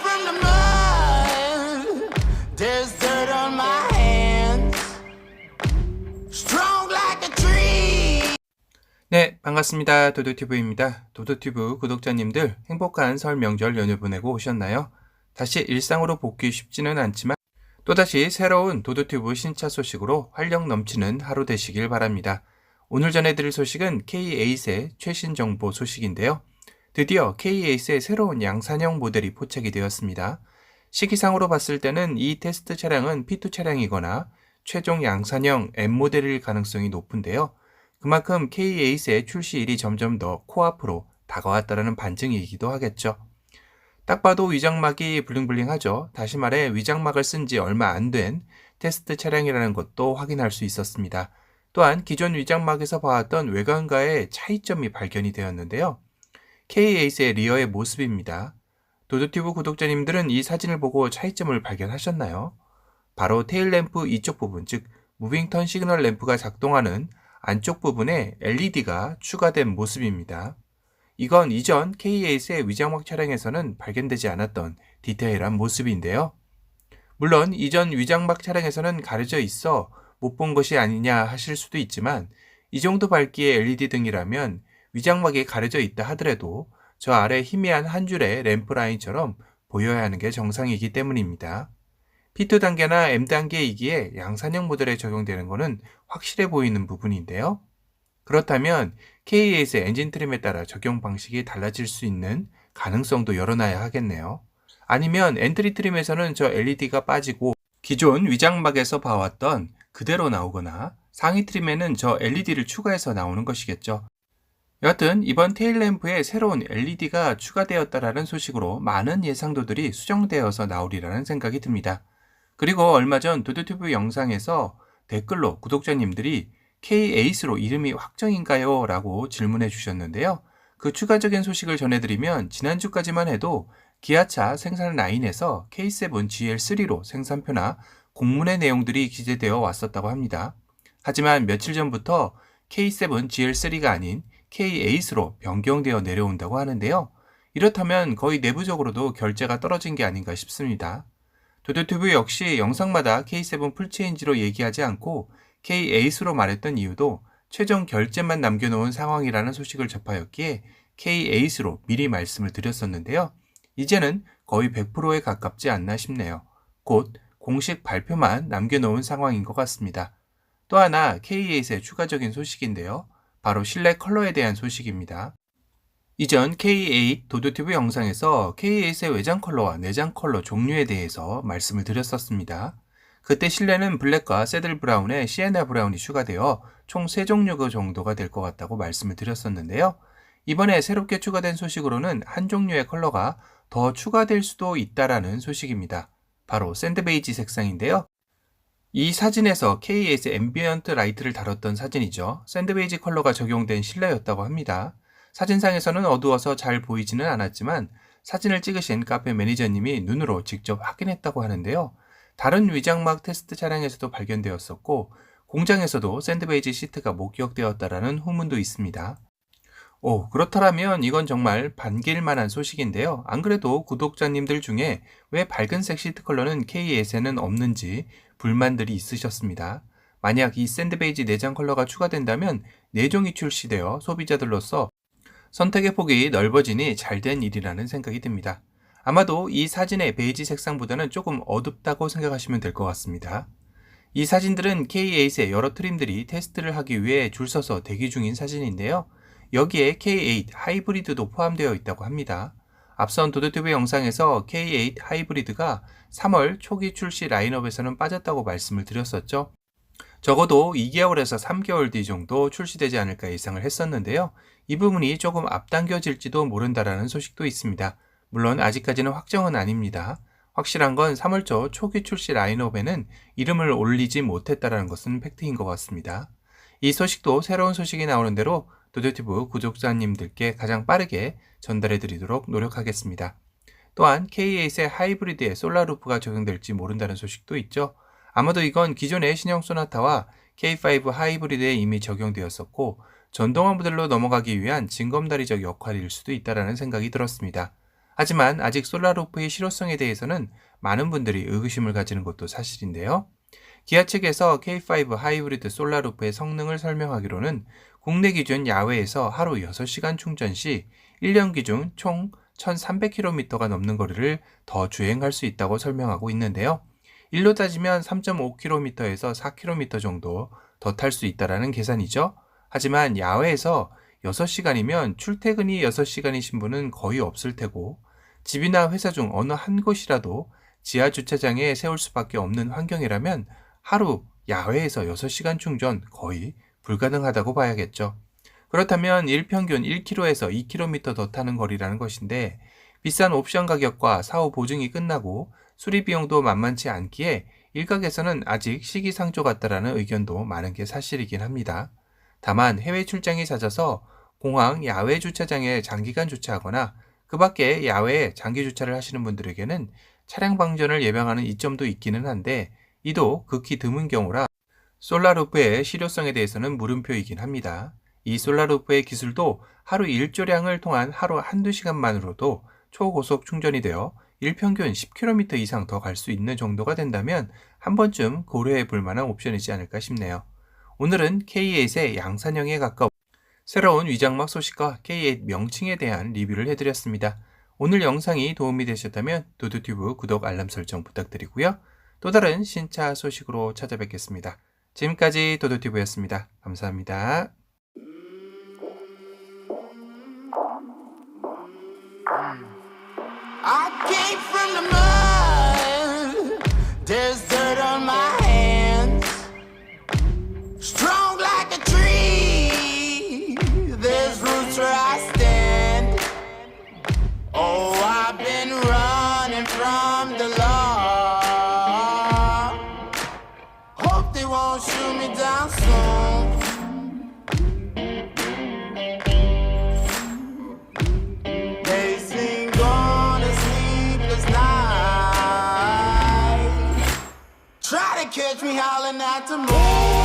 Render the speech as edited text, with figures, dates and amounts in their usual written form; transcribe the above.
from the mud. There's dirt on my hands. Strong like a tree. 네, 반갑습니다. 도도튜브입니다. 도도튜브 구독자님들 행복한 설 명절 연휴 보내고 오셨나요? 다시 일상으로 복귀 쉽지는 않지만 또다시 새로운 도도튜브 신차 소식으로 활력 넘치는 하루 되시길 바랍니다. 오늘 전해드릴 소식은 K8의 최신 정보 소식인데요. 드디어 K8의 새로운 양산형 모델이 포착이 되었습니다. 시기상으로 봤을 때는 이 테스트 차량은 P2 차량이거나 최종 양산형 M모델일 가능성이 높은데요. 그만큼 K8의 출시일이 점점 더 코앞으로 다가왔다는 반증이기도 하겠죠. 딱 봐도 위장막이 블링블링하죠. 다시 말해 위장막을 쓴 지 얼마 안 된 테스트 차량이라는 것도 확인할 수 있었습니다. 또한 기존 위장막에서 봐왔던 외관과의 차이점이 발견이 되었는데요. K8의 리어의 모습입니다. 도도튜브 구독자님들은 이 사진을 보고 차이점을 발견하셨나요? 바로 테일램프 이쪽 부분, 즉 무빙턴 시그널 램프가 작동하는 안쪽 부분에 LED가 추가된 모습입니다. 이건 이전 K8의 위장막 차량에서는 발견되지 않았던 디테일한 모습인데요. 물론 이전 위장막 차량에서는 가려져 있어 못 본 것이 아니냐 하실 수도 있지만 이 정도 밝기의 LED 등이라면 위장막이 가려져 있다 하더라도 저 아래 희미한 한 줄의 램프 라인처럼 보여야 하는 게 정상이기 때문입니다. P2 단계나 M 단계이기에 양산형 모델에 적용되는 것은 확실해 보이는 부분인데요. 그렇다면 K8의 엔진 트림에 따라 적용 방식이 달라질 수 있는 가능성도 열어놔야 하겠네요. 아니면 엔트리 트림에서는 저 LED가 빠지고 기존 위장막에서 봐왔던 그대로 나오거나 상위 트림에는 저 LED를 추가해서 나오는 것이겠죠. 여하튼 이번 테일램프에 새로운 LED가 추가되었다라는 소식으로 많은 예상도들이 수정되어서 나오리라는 생각이 듭니다. 그리고 얼마 전 도도튜브 영상에서 댓글로 구독자님들이 K8로 이름이 확정인가요? 라고 질문해 주셨는데요. 그 추가적인 소식을 전해드리면 지난주까지만 해도 기아차 생산 라인에서 K7 GL3로 생산표나 공문의 내용들이 기재되어 왔었다고 합니다. 하지만 며칠 전부터 K7 GL3가 아닌 K8로 변경되어 내려온다고 하는데요. 이렇다면 거의 내부적으로도 결제가 떨어진 게 아닌가 싶습니다. 도도튜브 역시 영상마다 K7 풀체인지로 얘기하지 않고 K8로 말했던 이유도 최종 결제만 남겨놓은 상황이라는 소식을 접하였기에 K8로 미리 말씀을 드렸었는데요. 이제는 거의 100%에 가깝지 않나 싶네요. 곧 공식 발표만 남겨놓은 상황인 것 같습니다. 또 하나 K8의 추가적인 소식인데요. 바로 실내 컬러에 대한 소식입니다. 이전 K8 도도튜브 영상에서 K8의 외장 컬러와 내장 컬러 종류에 대해서 말씀을 드렸었습니다. 그때 실내는 블랙과 새들 브라운에 시에나 브라운이 추가되어 총 3종류 정도가 될 것 같다고 말씀을 드렸었는데요. 이번에 새롭게 추가된 소식으로는 한 종류의 컬러가 더 추가될 수도 있다라는 소식입니다. 바로 샌드베이지 색상인데요. 이 사진에서 K8의 앰비언트 라이트를 다뤘던 사진이죠. 샌드베이지 컬러가 적용된 실내였다고 합니다. 사진상에서는 어두워서 잘 보이지는 않았지만 사진을 찍으신 카페 매니저님이 눈으로 직접 확인했다고 하는데요. 다른 위장막 테스트 차량에서도 발견되었었고 공장에서도 샌드베이지 시트가 목격되었다라는 후문도 있습니다. 그렇다면 이건 정말 반길만한 소식인데요. 안 그래도 구독자님들 중에 왜 밝은색 시트 컬러는 K8에는 없는지 불만들이 있으셨습니다. 만약 이 샌드베이지 내장 컬러가 추가된다면 4종이 출시되어 소비자들로서 선택의 폭이 넓어지니 잘된 일이라는 생각이 듭니다. 아마도 이 사진의 베이지 색상보다는 조금 어둡다고 생각하시면 될 것 같습니다. 이 사진들은 K8의 여러 트림들이 테스트를 하기 위해 줄 서서 대기 중인 사진인데요. 여기에 K8 하이브리드도 포함되어 있다고 합니다. 앞선 도도튜브 영상에서 K8 하이브리드가 3월 초기 출시 라인업에서는 빠졌다고 말씀을 드렸었죠. 적어도 2개월에서 3개월 뒤 정도 출시되지 않을까 예상을 했었는데요. 이 부분이 조금 앞당겨질지도 모른다라는 소식도 있습니다. 물론 아직까지는 확정은 아닙니다. 확실한 건 3월 초 초기 출시 라인업에는 이름을 올리지 못했다는 것은 팩트인 것 같습니다. 이 소식도 새로운 소식이 나오는 대로 도도튜브 구독자님들께 가장 빠르게 전달해 드리도록 노력하겠습니다. 또한 K8의 하이브리드에 솔라루프가 적용될지 모른다는 소식도 있죠. 아마도 이건 기존의 신형 소나타와 K5 하이브리드에 이미 적용되었었고 전동화 모델로 넘어가기 위한 징검다리적 역할일 수도 있다는 생각이 들었습니다. 하지만 아직 솔라루프의 실효성에 대해서는 많은 분들이 의구심을 가지는 것도 사실인데요. 기아 측에서 K5 하이브리드 솔라루프의 성능을 설명하기로는 국내 기준 야외에서 하루 6시간 충전 시 1년 기준 총 1300km가 넘는 거리를 더 주행할 수 있다고 설명하고 있는데요. 일로 따지면 3.5km에서 4km 정도 더 탈 수 있다는 계산이죠. 하지만 야외에서 6시간이면 출퇴근이 6시간이신 분은 거의 없을 테고 집이나 회사 중 어느 한 곳이라도 지하 주차장에 세울 수밖에 없는 환경이라면 하루 야외에서 6시간 충전 거의 불가능하다고 봐야겠죠. 그렇다면 일평균 1km에서 2km 더 타는 거리라는 것인데 비싼 옵션 가격과 사후 보증이 끝나고 수리 비용도 만만치 않기에 일각에서는 아직 시기상조 같다라는 의견도 많은 게 사실이긴 합니다. 다만 해외 출장이 잦아서 공항 야외 주차장에 장기간 주차하거나 그 밖에 야외에 장기 주차를 하시는 분들에게는 차량 방전을 예방하는 이점도 있기는 한데 이도 극히 드문 경우라 솔라루프의 실효성에 대해서는 물음표이긴 합니다. 이 솔라루프의 기술도 하루 일조량을 통한 하루 한두 시간만으로도 초고속 충전이 되어 일평균 10km 이상 더 갈 수 있는 정도가 된다면 한 번쯤 고려해 볼 만한 옵션이지 않을까 싶네요. 오늘은 K8의 양산형에 가까운 새로운 위장막 소식과 K8 명칭에 대한 리뷰를 해드렸습니다. 오늘 영상이 도움이 되셨다면 도도튜브 구독 알람 설정 부탁드리고요. 또 다른 신차 소식으로 찾아뵙겠습니다. 지금까지 도도튜브였습니다. 감사합니다. I came from the mud. There's dirt on my hands. Strong like a tree. There's roots where I stand. Oh, I've been running from the law. Hope they won't shoot me down soon. They've been gone a sleepless night. Try to catch me howling at the moon.